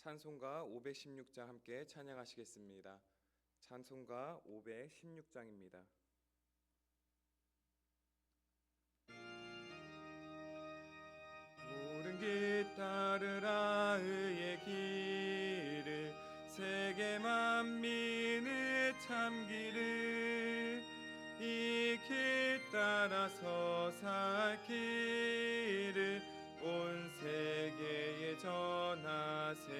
찬송가 516장 함께 찬양하시겠습니다. 찬송가 516장입니다. 푸른 길 따르라 의의 길을, 세계 만민의 참 길을, 이 길 따라서 살 길을 온 세계에 전하세.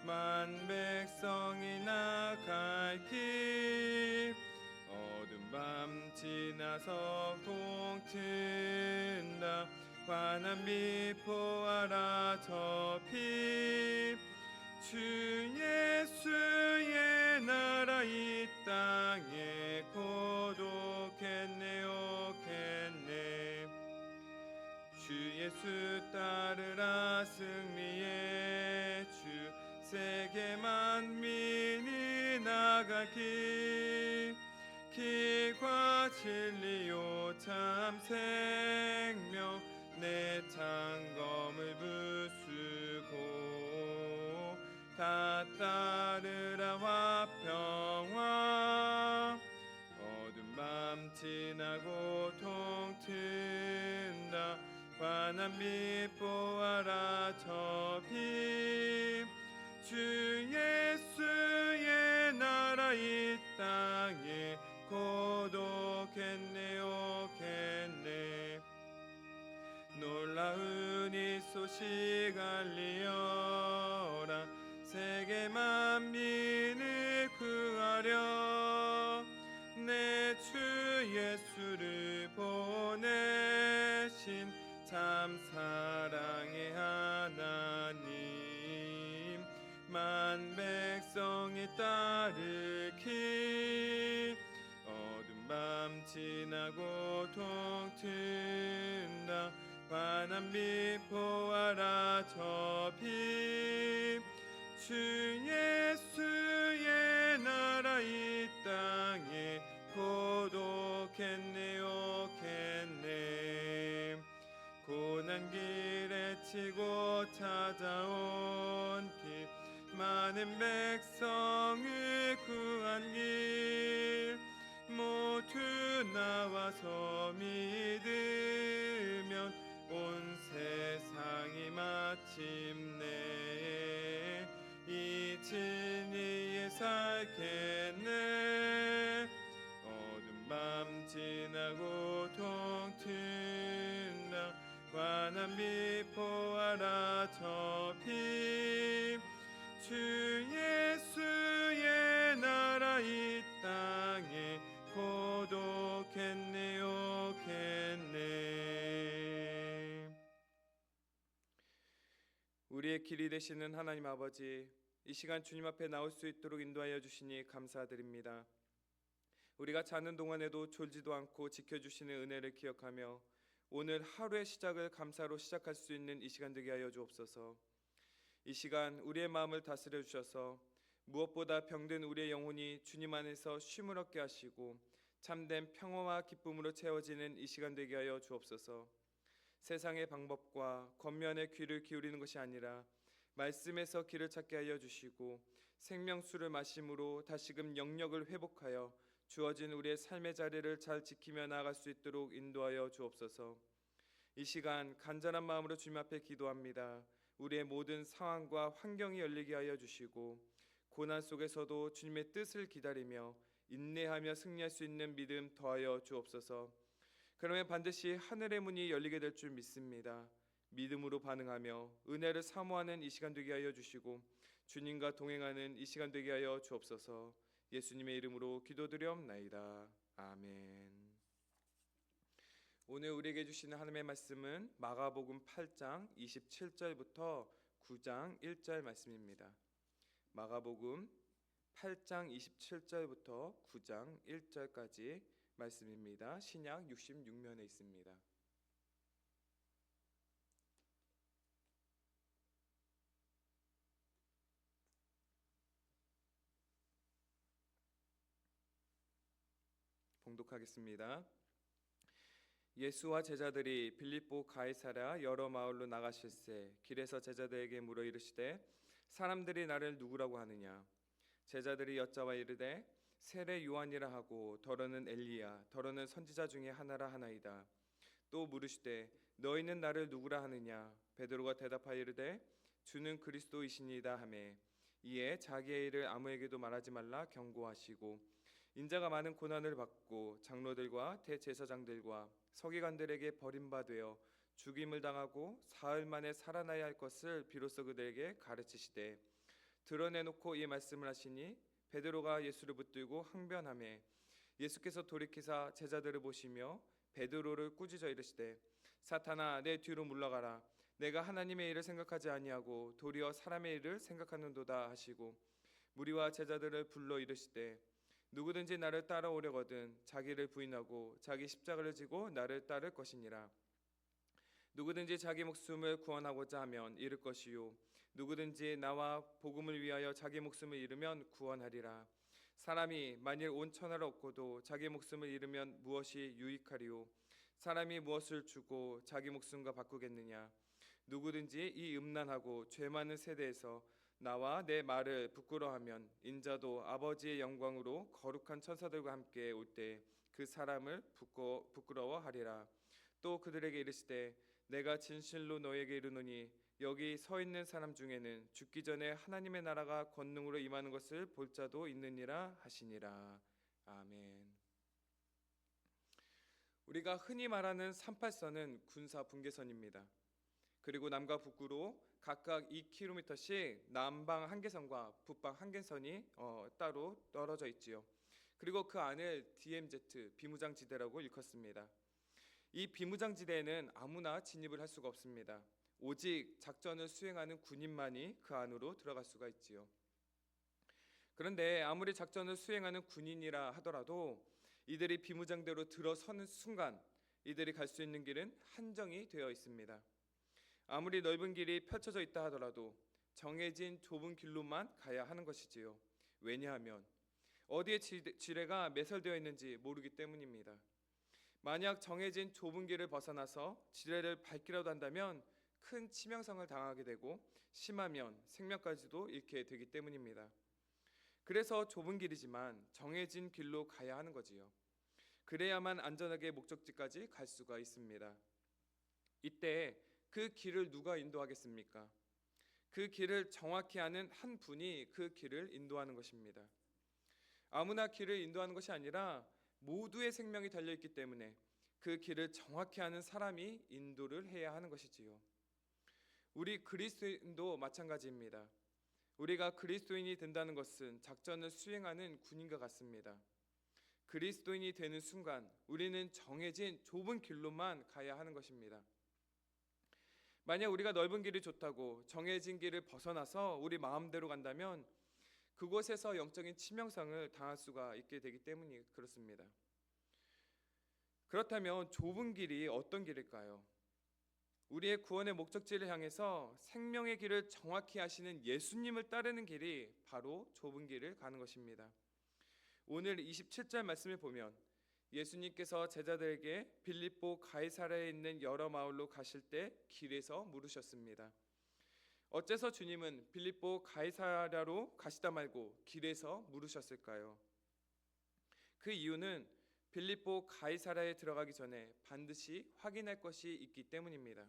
만 백성이 나갈 길, 어두운 밤 지나서 동튼다. 환한 빛 보아라 저 빛, 주 예수의 나라 이 땅에 고독했네 오겠네. 주 예수 따르라 승리의 주, 세계 만민이 나갈 길, 길과 진리요 참 생명, 내 창검을 부수고 다 따르라 화평화. 어두운 밤 지나고 동튼다. 환한 빛 보아라 저 빛, 주 예수의 나라 이 땅에 고독했네 오겠네. 놀라운 이 소식 알리어라. 세계 만민을 구하려 내 주 예수를 보내신 참 사랑의 하나님, 만 백성이 따를 길, 어두운 밤 지나고 동튼다. 환한 빛 보아라 저 빛, 주 예수의 나라 이 땅에 고독했네 오겠네. 고난 길에 치고 찾아온 길, 많은 백성을 구한 길, 모두 나와서 믿으면 온 세상이 마침내 이 진리에 살겠네. 어두운 밤 지나고 동튼다. 환한 빛 보아라 저 빛, 주 예수의 나라 이 땅에 고독했네 오겠네. 우리의 길이 되시는 하나님 아버지, 이 시간 주님 앞에 나올 수 있도록 인도하여 주시니 감사드립니다. 우리가 자는 동안에도 졸지도 않고 지켜주시는 은혜를 기억하며 오늘 하루의 시작을 감사로 시작할 수 있는 이 시간 되게 하여 주옵소서. 이 시간 우리의 마음을 다스려 주셔서 무엇보다 병든 우리의 영혼이 주님 안에서 쉼을 얻게 하시고 참된 평화와 기쁨으로 채워지는 이 시간 되게 하여 주옵소서. 세상의 방법과 겉면의 귀를 기울이는 것이 아니라 말씀에서 길을 찾게 하여 주시고 생명수를 마심으로 다시금 영력을 회복하여 주어진 우리의 삶의 자리를 잘 지키며 나아갈 수 있도록 인도하여 주옵소서. 이 시간 간절한 마음으로 주님 앞에 기도합니다. 우리의 모든 상황과 환경이 열리게 하여 주시고 고난 속에서도 주님의 뜻을 기다리며 인내하며 승리할 수 있는 믿음 더하여 주옵소서. 그러면 반드시 하늘의 문이 열리게 될 줄 믿습니다. 믿음으로 반응하며 은혜를 사모하는 이 시간 되게 하여 주시고 주님과 동행하는 이 시간 되게 하여 주옵소서. 예수님의 이름으로 기도드리옵나이다. 아멘. 오늘 우리에게 주시는 하나님의 말씀은 마가복음 8장 27절부터 9장 1절 말씀입니다. 마가복음 8장 27절부터 9장 1절까지 말씀입니다. 신약 66면에 있습니다. 봉독하겠습니다. 예수와 제자들이 빌립보 가이사랴 여러 마을로 나가실새 길에서 제자들에게 물어 이르시되 사람들이 나를 누구라고 하느냐. 제자들이 여짜와 이르되 세례 요한이라 하고 더러는 엘리야 더러는 선지자 중에 하나라 하나이다. 또 물으시되 너희는 나를 누구라 하느냐. 베드로가 대답하여 이르되 주는 그리스도이시니이다 하매 이에 자기의 일을 아무에게도 말하지 말라 경고하시고 인자가 많은 고난을 받고 장로들과 대제사장들과 서기관들에게 버림받아 죽임을 당하고 사흘 만에 살아나야 할 것을 비로소 그들에게 가르치시되 드러내놓고 이 말씀을 하시니 베드로가 예수를 붙들고 항변하매 예수께서 돌이키사 제자들을 보시며 베드로를 꾸짖어 이르시되 사탄아 내 뒤로 물러가라. 내가 하나님의 일을 생각하지 아니하고 도리어 사람의 일을 생각하는도다 하시고 무리와 제자들을 불러 이르시되 누구든지 나를 따라오려거든 자기를 부인하고 자기 십자가를 지고 나를 따를 것이니라. 누구든지 자기 목숨을 구원하고자 하면 잃을 것이요 누구든지 나와 복음을 위하여 자기 목숨을 잃으면 구원하리라. 사람이 만일 온 천하를 얻고도 자기 목숨을 잃으면 무엇이 유익하리요. 사람이 무엇을 주고 자기 목숨과 바꾸겠느냐. 누구든지 이 음란하고 죄 많은 세대에서 나와 내 말을 부끄러워하면 인자도 아버지의 영광으로 거룩한 천사들과 함께 올 때 그 사람을 부끄러워하리라. 또 그들에게 이르시되 내가 진실로 너에게 이르노니 여기 서 있는 사람 중에는 죽기 전에 하나님의 나라가 권능으로 임하는 것을 볼 자도 있느니라 하시니라. 아멘. 우리가 흔히 말하는 38선은 군사 분계선입니다. 그리고 남과 북으로 각각 2km씩 남방 한계선과 북방 한계선이 따로 떨어져 있지요. 그리고 그 안을 DMZ 비무장지대라고 일컫습니다. 이 비무장지대에는 아무나 진입을 할 수가 없습니다. 오직 작전을 수행하는 군인만이 그 안으로 들어갈 수가 있지요. 그런데 아무리 작전을 수행하는 군인이라 하더라도 이들이 비무장대로 들어서는 순간 이들이 갈 수 있는 길은 한정이 되어 있습니다. 아무리 넓은 길이 펼쳐져 있다 하더라도 정해진 좁은 길로만 가야 하는 것이지요. 왜냐하면 어디에 지뢰가 매설되어 있는지 모르기 때문입니다. 만약 정해진 좁은 길을 벗어나서 지뢰를 밟기라도 한다면 큰 치명상을 당하게 되고 심하면 생명까지도 잃게 되기 때문입니다. 그래서 좁은 길이지만 정해진 길로 가야 하는 거지요. 그래야만 안전하게 목적지까지 갈 수가 있습니다. 이때 그 길을 누가 인도하겠습니까? 그 길을 정확히 아는 한 분이 그 길을 인도하는 것입니다. 아무나 길을 인도하는 것이 아니라 모두의 생명이 달려있기 때문에 그 길을 정확히 아는 사람이 인도를 해야 하는 것이지요. 우리 그리스도인도 마찬가지입니다. 우리가 그리스도인이 된다는 것은 작전을 수행하는 군인과 같습니다. 그리스도인이 되는 순간 우리는 정해진 좁은 길로만 가야 하는 것입니다. 만약 우리가 넓은 길이 좋다고 정해진 길을 벗어나서 우리 마음대로 간다면 그곳에서 영적인 치명상을 당할 수가 있게 되기 때문이 그렇습니다. 그렇다면 좁은 길이 어떤 길일까요? 우리의 구원의 목적지를 향해서 생명의 길을 정확히 아시는 예수님을 따르는 길이 바로 좁은 길을 가는 것입니다. 오늘 27절 말씀을 보면 예수님께서 제자들에게 빌립보 가이사랴에 있는 여러 마을로 가실 때 길에서 물으셨습니다. 어째서 주님은 빌립보 가이사랴로 가시다 말고 길에서 물으셨을까요? 그 이유는 빌립보 가이사랴에 들어가기 전에 반드시 확인할 것이 있기 때문입니다.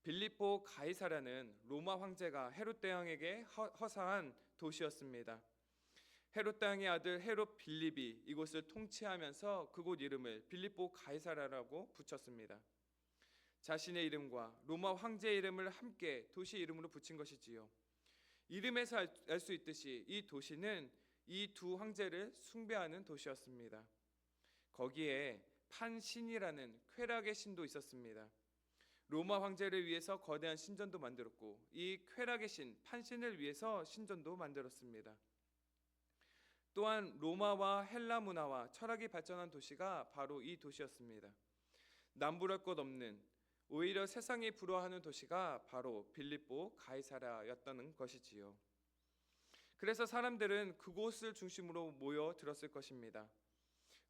빌립보 가이사랴는 로마 황제가 헤롯 대왕에게 허사한 도시였습니다. 헤롯 대왕의 아들 헤롯 빌립이 이곳을 통치하면서 그곳 이름을 빌립보 가이사랴라고 붙였습니다. 자신의 이름과 로마 황제의 이름을 함께 도시 이름으로 붙인 것이지요. 이름에서 알 수 있듯이 이 도시는 이 두 황제를 숭배하는 도시였습니다. 거기에 판신이라는 쾌락의 신도 있었습니다. 로마 황제를 위해서 거대한 신전도 만들었고 이 쾌락의 신 판신을 위해서 신전도 만들었습니다. 또한 로마와 헬라 문화와 철학이 발전한 도시가 바로 이 도시였습니다. 남부랄 것 없는 오히려 세상이 부러워하는 도시가 바로 빌립보 가이사랴였다는 것이지요. 그래서 사람들은 그곳을 중심으로 모여들었을 것입니다.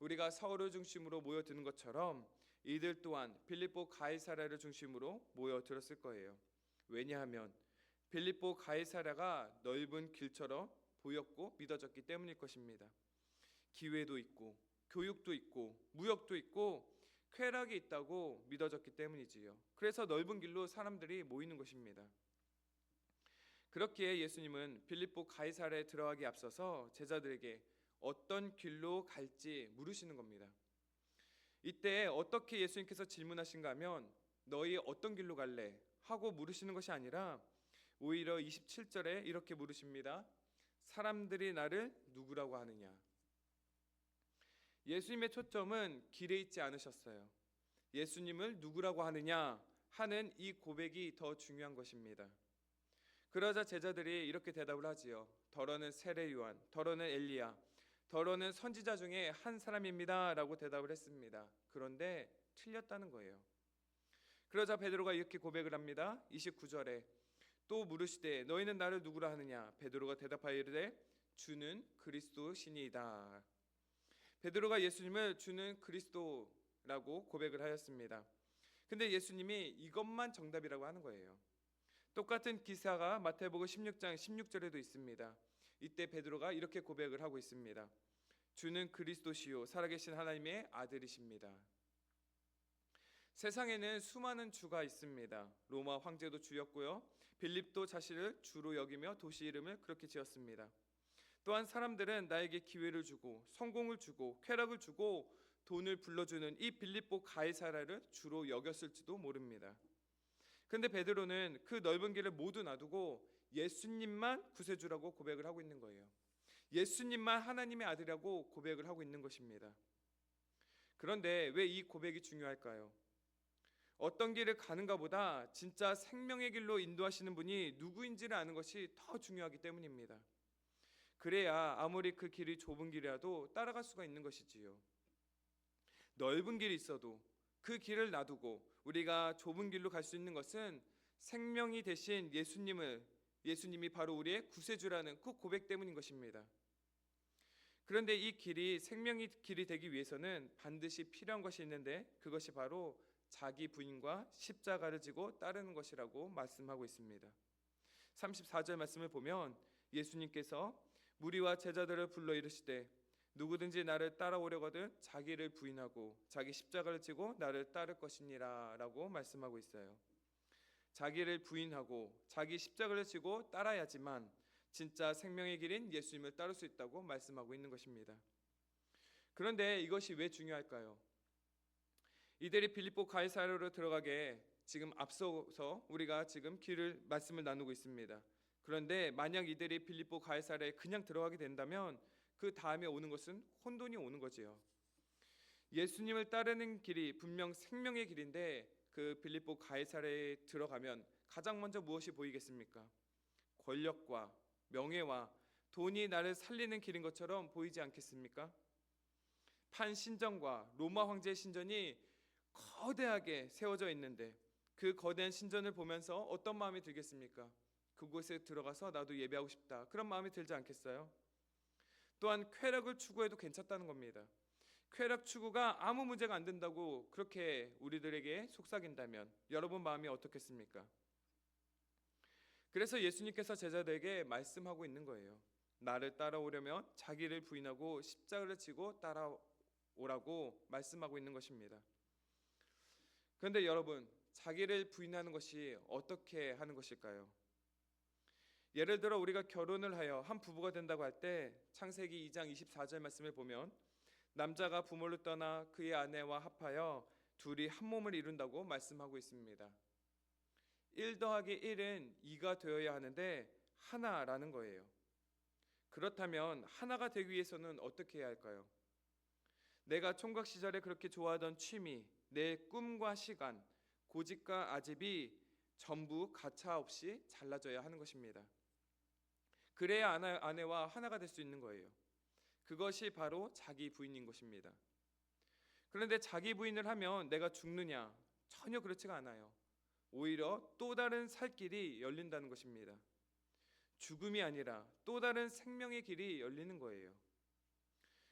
우리가 서울을 중심으로 모여드는 것처럼 이들 또한 빌립보 가이사랴를 중심으로 모여들었을 거예요. 왜냐하면 빌립보 가이사랴가 넓은 길처럼 보였고 믿어졌기 때문일 것입니다. 기회도 있고 교육도 있고 무역도 있고 쾌락이 있다고 믿어졌기 때문이지요. 그래서 넓은 길로 사람들이 모이는 것입니다. 그렇기에 예수님은 빌립보 가이사랴에 들어가기 앞서서 제자들에게 어떤 길로 갈지 물으시는 겁니다. 이때 어떻게 예수님께서 질문하신가 하면 너희 어떤 길로 갈래? 하고 물으시는 것이 아니라 오히려 27절에 이렇게 물으십니다. 사람들이 나를 누구라고 하느냐? 예수님의 초점은 길에 있지 않으셨어요. 예수님을 누구라고 하느냐 하는 이 고백이 더 중요한 것입니다. 그러자 제자들이 이렇게 대답을 하지요. 더러는 세례 요한, 더러는 엘리야, 더러는 선지자 중에 한 사람입니다 라고 대답을 했습니다. 그런데 틀렸다는 거예요. 그러자 베드로가 이렇게 고백을 합니다. 29절에 또 물으시되 너희는 나를 누구라 하느냐? 베드로가 대답하여 이르되 주는 그리스도시니이다. 베드로가 예수님을 주는 그리스도라고 고백을 하였습니다. 근데 예수님이 이것만 정답이라고 하는 거예요. 똑같은 기사가 마태복음 16장 16절에도 있습니다. 이때 베드로가 이렇게 고백을 하고 있습니다. 주는 그리스도시요 살아계신 하나님의 아들이십니다. 세상에는 수많은 주가 있습니다. 로마 황제도 주였고요. 빌립도 자신을 주로 여기며 도시 이름을 그렇게 지었습니다. 또한 사람들은 나에게 기회를 주고 성공을 주고 쾌락을 주고 돈을 불러주는 이 빌립보 가이사랴를 주로 여겼을지도 모릅니다. 그런데 베드로는 그 넓은 길을 모두 놔두고 예수님만 구세주라고 고백을 하고 있는 거예요. 예수님만 하나님의 아들이라고 고백을 하고 있는 것입니다. 그런데 왜 이 고백이 중요할까요? 어떤 길을 가는가 보다 진짜 생명의 길로 인도하시는 분이 누구인지를 아는 것이 더 중요하기 때문입니다. 그래야 아무리 그 길이 좁은 길이라도 따라갈 수가 있는 것이지요. 넓은 길이 있어도 그 길을 놔두고 우리가 좁은 길로 갈 수 있는 것은 생명이 되신 예수님이 바로 우리의 구세주라는 그 고백 때문인 것입니다. 그런데 이 길이 생명의 길이 되기 위해서는 반드시 필요한 것이 있는데 그것이 바로 자기 부인과 십자가를 지고 따르는 것이라고 말씀하고 있습니다. 34절 말씀을 보면 예수님께서 무리와 제자들을 불러 이르시되 누구든지 나를 따라오려거든 자기를 부인하고 자기 십자가를 지고 나를 따를 것이니라 라고 말씀하고 있어요. 자기를 부인하고 자기 십자가를 지고 따라야지만 진짜 생명의 길인 예수님을 따를 수 있다고 말씀하고 있는 것입니다. 그런데 이것이 왜 중요할까요? 이들이 빌립보 가이사랴로 들어가게 지금 앞서서 우리가 지금 말씀을 나누고 있습니다. 그런데 만약 이들이 빌립보 가이사랴에 그냥 들어가게 된다면 그 다음에 오는 것은 혼돈이 오는 거지요. 예수님을 따르는 길이 분명 생명의 길인데 그 빌립보 가이사랴에 들어가면 가장 먼저 무엇이 보이겠습니까? 권력과 명예와 돈이 나를 살리는 길인 것처럼 보이지 않겠습니까? 판신전과 로마 황제의 신전이 거대하게 세워져 있는데 그 거대한 신전을 보면서 어떤 마음이 들겠습니까? 그곳에 들어가서 나도 예배하고 싶다. 그런 마음이 들지 않겠어요? 또한 쾌락을 추구해도 괜찮다는 겁니다. 쾌락 추구가 아무 문제가 안 된다고 그렇게 우리들에게 속삭인다면 여러분 마음이 어떻겠습니까? 그래서 예수님께서 제자들에게 말씀하고 있는 거예요. 나를 따라오려면 자기를 부인하고 십자가를 지고 따라오라고 말씀하고 있는 것입니다. 그런데 여러분, 자기를 부인하는 것이 어떻게 하는 것일까요? 예를 들어 우리가 결혼을 하여 한 부부가 된다고 할 때 창세기 2장 24절 말씀을 보면 남자가 부모를 떠나 그의 아내와 합하여 둘이 한 몸을 이룬다고 말씀하고 있습니다. 1 더하기 1은 2가 되어야 하는데 하나라는 거예요. 그렇다면 하나가 되기 위해서는 어떻게 해야 할까요? 내가 총각 시절에 그렇게 좋아하던 취미, 내 꿈과 시간, 고집과 아집이 전부 가차없이 잘라져야 하는 것입니다. 그래야 아내와 하나가 될 수 있는 거예요. 그것이 바로 자기 부인인 것입니다. 그런데 자기 부인을 하면 내가 죽느냐? 전혀 그렇지가 않아요. 오히려 또 다른 살 길이 열린다는 것입니다. 죽음이 아니라 또 다른 생명의 길이 열리는 거예요.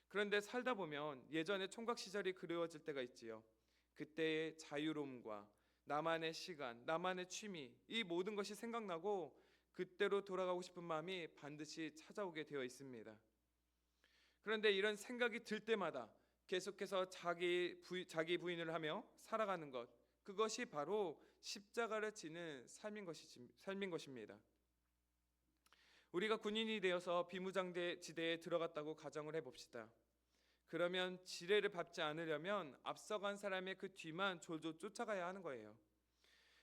그런데 살다 보면 예전에 총각 시절이 그리워질 때가 있지요. 그때의 자유로움과 나만의 시간, 나만의 취미, 이 모든 것이 생각나고 그때로 돌아가고 싶은 마음이 반드시 찾아오게 되어 있습니다. 그런데 이런 생각이 들 때마다 계속해서 자기 부인을 하며 살아가는 것, 그것이 바로 십자가를 지는 삶인 것입니다. 우리가 군인이 되어서 비무장지대에 들어갔다고 가정을 해봅시다. 그러면 지뢰를 밟지 않으려면 앞서간 사람의 그 뒤만 졸졸 쫓아가야 하는 거예요.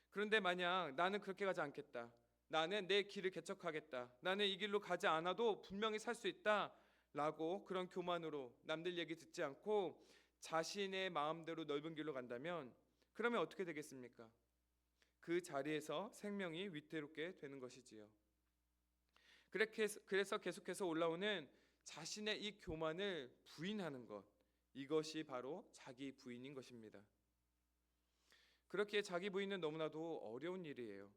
그런데 만약 나는 그렇게 가지 않겠다, 나는 내 길을 개척하겠다, 나는 이 길로 가지 않아도 분명히 살 수 있다 라고 그런 교만으로 남들 얘기 듣지 않고 자신의 마음대로 넓은 길로 간다면 그러면 어떻게 되겠습니까? 그 자리에서 생명이 위태롭게 되는 것이지요. 그래서 계속해서 올라오는 자신의 이 교만을 부인하는 것, 이것이 바로 자기 부인인 것입니다. 그렇게 자기 부인은 너무나도 어려운 일이에요.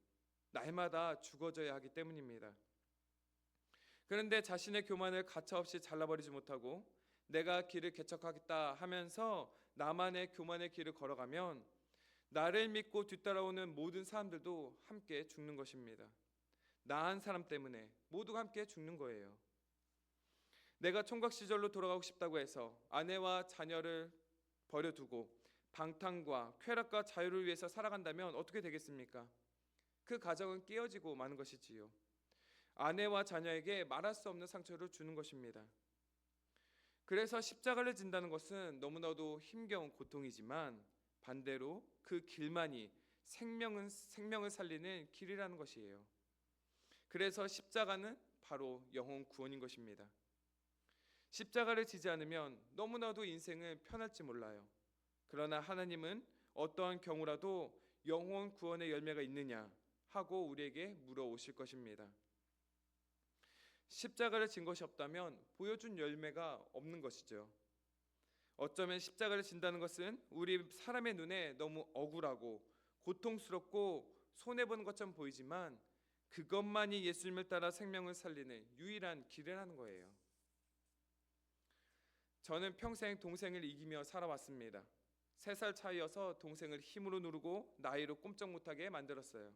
날마다 죽어져야 하기 때문입니다. 그런데 자신의 교만을 가차없이 잘라버리지 못하고 내가 길을 개척하겠다 하면서 나만의 교만의 길을 걸어가면 나를 믿고 뒤따라오는 모든 사람들도 함께 죽는 것입니다. 나 한 사람 때문에 모두가 함께 죽는 거예요. 내가 총각 시절로 돌아가고 싶다고 해서 아내와 자녀를 버려두고 방탕과 쾌락과 자유를 위해서 살아간다면 어떻게 되겠습니까? 그 가정은 깨어지고 마는 것이지요. 아내와 자녀에게 말할 수 없는 상처를 주는 것입니다. 그래서 십자가를 진다는 것은 너무나도 힘겨운 고통이지만 반대로 그 길만이 생명을 살리는 길이라는 것이에요. 그래서 십자가는 바로 영혼 구원인 것입니다. 십자가를 지지 않으면 너무나도 인생은 편할지 몰라요. 그러나 하나님은 어떠한 경우라도 영혼 구원의 열매가 있느냐 하고 우리에게 물어오실 것입니다. 십자가를 진 것이 없다면 보여준 열매가 없는 것이죠. 어쩌면 십자가를 진다는 것은 우리 사람의 눈에 너무 억울하고 고통스럽고 손해보는 것처럼 보이지만 그것만이 예수님을 따라 생명을 살리는 유일한 길이라는 거예요. 저는 평생 동생을 이기며 살아왔습니다. 3살 차이여서 동생을 힘으로 누르고 나이로 꼼짝 못하게 만들었어요.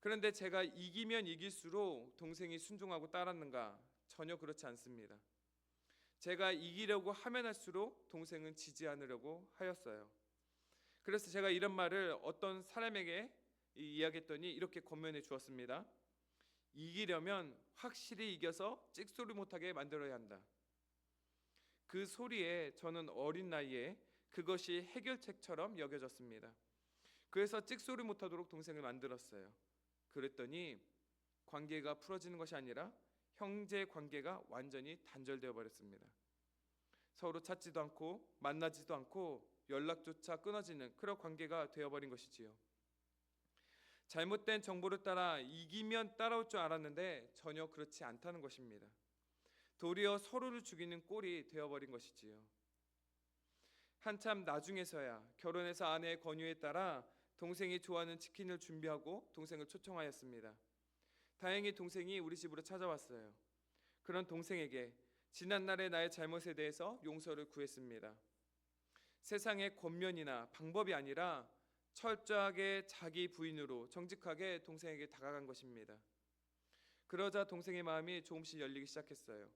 그런데 제가 이기면 이길수록 동생이 순종하고 따랐는가? 전혀 그렇지 않습니다. 제가 이기려고 하면 할수록 동생은 지지 않으려고 하였어요. 그래서 제가 이런 말을 어떤 사람에게 이야기했더니 이렇게 권면해 주었습니다. 이기려면 확실히 이겨서 찍소리 못하게 만들어야 한다. 그 소리에 저는 어린 나이에 그것이 해결책처럼 여겨졌습니다. 그래서 찍소리 못하도록 동생을 만들었어요. 그랬더니 관계가 풀어지는 것이 아니라 형제 관계가 완전히 단절되어 버렸습니다. 서로 찾지도 않고 만나지도 않고 연락조차 끊어지는 그런 관계가 되어버린 것이지요. 잘못된 정보를 따라 이기면 따라올 줄 알았는데 전혀 그렇지 않다는 것입니다. 도리어 서로를 죽이는 꼴이 되어버린 것이지요. 한참 나중에서야 결혼해서 아내의 권유에 따라 동생이 좋아하는 치킨을 준비하고 동생을 초청하였습니다. 다행히 동생이 우리 집으로 찾아왔어요. 그런 동생에게 지난날의 나의 잘못에 대해서 용서를 구했습니다. 세상의 권면이나 방법이 아니라 철저하게 자기 부인으로 정직하게 동생에게 다가간 것입니다. 그러자 동생의 마음이 조금씩 열리기 시작했어요.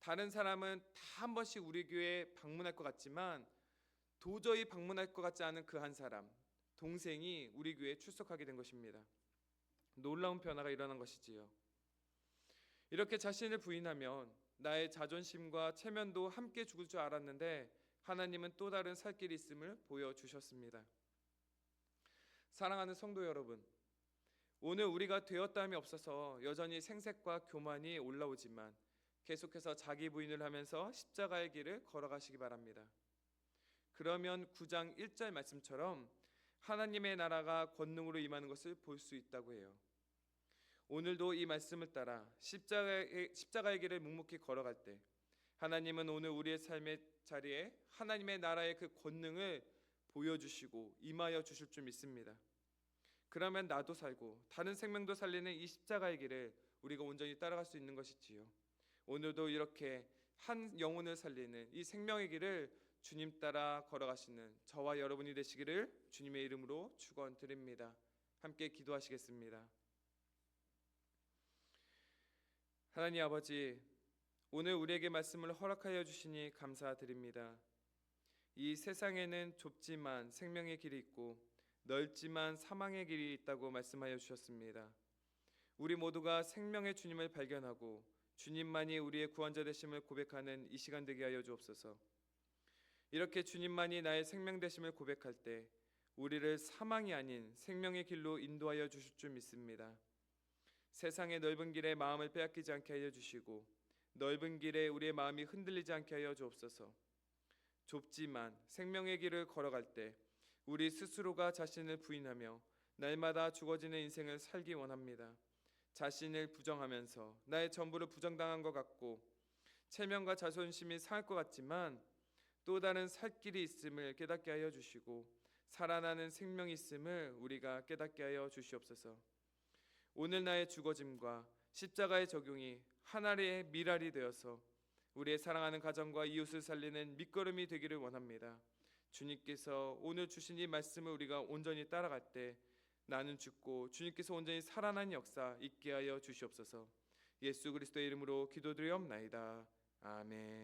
다른 사람은 다 한 번씩 우리 교회에 방문할 것 같지만 도저히 방문할 것 같지 않은 그 한 사람, 동생이 우리 교회에 출석하게 된 것입니다. 놀라운 변화가 일어난 것이지요. 이렇게 자신을 부인하면 나의 자존심과 체면도 함께 죽을 줄 알았는데 하나님은 또 다른 살 길이 있음을 보여주셨습니다. 사랑하는 성도 여러분, 오늘 우리가 되었다함이 없어서 여전히 생색과 교만이 올라오지만 계속해서 자기 부인을 하면서 십자가의 길을 걸어가시기 바랍니다. 그러면 9장 1절 말씀처럼 하나님의 나라가 권능으로 임하는 것을 볼 수 있다고 해요. 오늘도 이 말씀을 따라 십자가의 길을 묵묵히 걸어갈 때 하나님은 오늘 우리의 삶의 자리에 하나님의 나라의 그 권능을 보여주시고 임하여 주실 줄 믿습니다. 그러면 나도 살고 다른 생명도 살리는 이 십자가의 길을 우리가 온전히 따라갈 수 있는 것이지요. 오늘도 이렇게 한 영혼을 살리는 이 생명의 길을 주님 따라 걸어가시는 저와 여러분이 되시기를 주님의 이름으로 축원드립니다. 함께 기도하시겠습니다. 하나님 아버지, 오늘 우리에게 말씀을 허락하여 주시니 감사드립니다. 이 세상에는 좁지만 생명의 길이 있고 넓지만 사망의 길이 있다고 말씀하여 주셨습니다. 우리 모두가 생명의 주님을 발견하고 주님만이 우리의 구원자 되심을 고백하는 이 시간 되게 하여 주옵소서. 이렇게 주님만이 나의 생명 되심을 고백할 때 우리를 사망이 아닌 생명의 길로 인도하여 주실 줄 믿습니다. 세상의 넓은 길에 마음을 빼앗기지 않게 하여 주시고 넓은 길에 우리의 마음이 흔들리지 않게 하여 주옵소서. 좁지만 생명의 길을 걸어갈 때 우리 스스로가 자신을 부인하며 날마다 죽어지는 인생을 살기 원합니다. 자신을 부정하면서 나의 전부를 부정당한 것 같고 체면과 자존심이 상할 것 같지만 또 다른 살 길이 있음을 깨닫게 하여 주시고 살아나는 생명이 있음을 우리가 깨닫게 하여 주시옵소서. 오늘 나의 죽어짐과 십자가의 적용이 하나의 미랄이 되어서 우리의 사랑하는 가정과 이웃을 살리는 밑거름이 되기를 원합니다. 주님께서 오늘 주신 이 말씀을 우리가 온전히 따라갈 때 나는 죽고 주님께서 온전히 살아난 역사 있게 하여 주시옵소서. 예수 그리스도의 이름으로 기도드리옵나이다. 아멘.